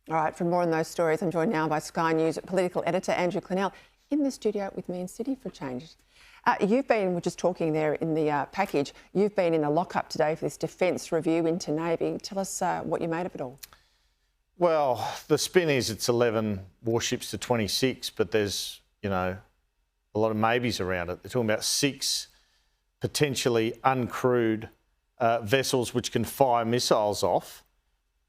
All right, for more on those stories, I'm joined now by Sky News Political Editor Andrew Clennell in the studio with me in Sydney for a change. You've been, we're just talking there in the package, you've been in the lockup today for this defence review into Navy. Tell us what you made of it all. Well, the spin is it's 11 warships to 26, but there's, you know, a lot of maybes around it. They're talking about 6 potentially uncrewed vessels which can fire missiles off,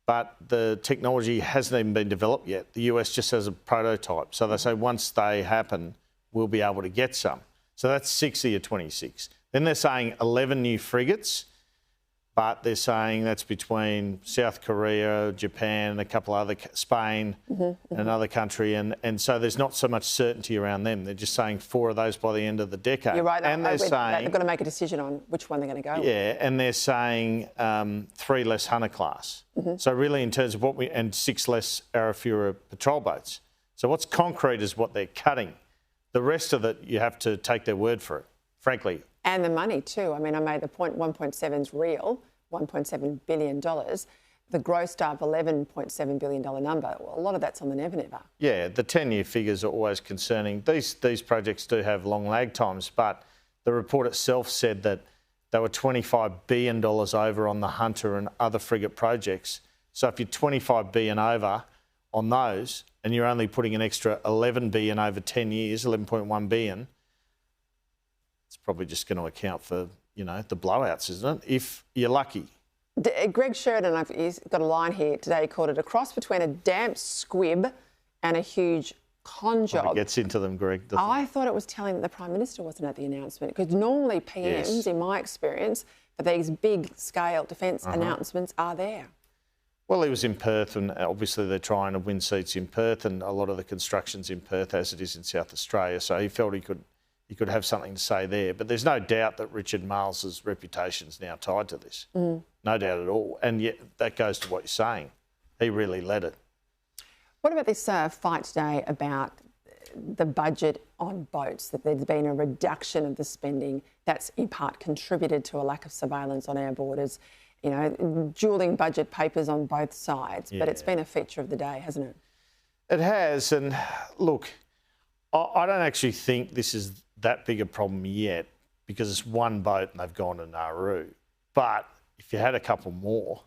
but the technology hasn't even been developed yet. The US just has a prototype. So they say once they happen, we'll be able to get some. So that's 6 of your 26. Then they're saying 11 new frigates, but they're saying that's between South Korea, Japan, and a couple other, Spain, and another country. And so there's not so much certainty around them. They're just saying 4 of those by the end of the decade. You're right. And they're saying they've got to make a decision on which one they're going to go with. Yeah, and they're saying 3 less Hunter class. So really in terms of what and 6 less Arafura patrol boats. So what's concrete is what they're cutting. The rest of it, you have to take their word for it, frankly. And the money too. I mean, I made the point 1.7 is real, $1.7 billion. The gross up $11.7 billion number. Well, a lot of that's on the Never Never. Yeah, the 10-year figures are always concerning. These projects do have long lag times, but the report itself said that they were $25 billion over on the Hunter and other frigate projects. So if you're $25 billion over on those and you're only putting an extra $11 billion over 10 years, $11.1 billion, it's probably just going to account for, you know, the blowouts, isn't it? If you're lucky. Greg Sheridan, he's got a line here today, he called it a cross between a damp squib and a huge con job. It gets into them, Greg. I thought it was telling that the Prime Minister wasn't at the announcement, because normally PMs, in my experience, for these big-scale defence announcements are there. Well, he was in Perth, and obviously they're trying to win seats in Perth, and a lot of the construction's in Perth, as it is in South Australia, so he felt he could have something to say there. But there's no doubt that Richard Marles's reputation's now tied to this. No doubt at all. And yet that goes to what you're saying. He really led it. What about this fight today about the budget on boats, that there's been a reduction of the spending that's in part contributed to a lack of surveillance on our borders? You know, dueling budget papers on both sides, but it's been a feature of the day, hasn't it? It has. And look, I don't actually think this is that big a problem yet, because it's one boat and they've gone to Nauru. But if you had a couple more,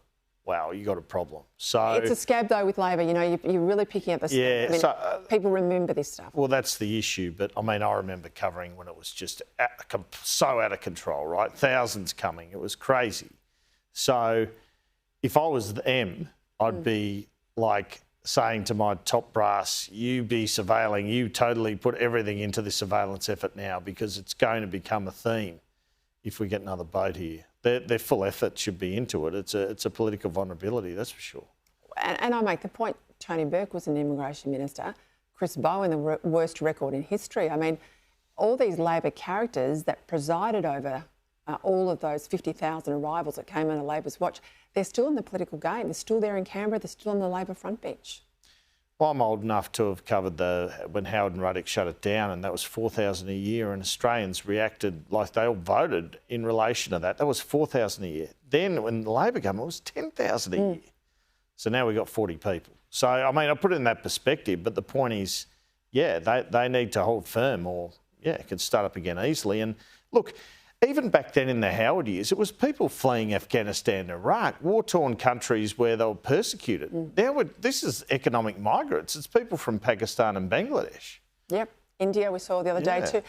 wow, you got a problem. So it's a scab though with Labor. You know, you're really picking up the scab. Yeah, I mean, people remember this stuff. Well, that's the issue. But I mean, I remember covering when it was just so out of control, right? Thousands coming. It was crazy. So if I was them, I'd be like saying to my top brass, you be surveilling, you totally put everything into this surveillance effort now, because it's going to become a theme if we get another boat here. Their full effort should be into it. It's a political vulnerability, that's for sure. And I make the point, Tony Burke was an immigration minister, Chris Bowen, the worst record in history. I mean, all these Labor characters that presided over all of those 50,000 arrivals that came under Labor's watch, they're still in the political game. They're still there in Canberra. They're still on the Labor front bench. Well, I'm old enough to have covered when Howard and Ruddock shut it down, and that was 4,000 a year, and Australians reacted like they all voted in relation to that. That was 4,000 a year. Then when the Labor government, it was 10,000 a year. So now we've got 40 people. So, I mean, I put it in that perspective, but the point is, yeah, they need to hold firm, or, yeah, it could start up again easily. And look, even back then in the Howard years, it was people fleeing Afghanistan and Iraq, war-torn countries where they were persecuted. Now this is economic migrants. It's people from Pakistan and Bangladesh. Yep. India we saw the other day too.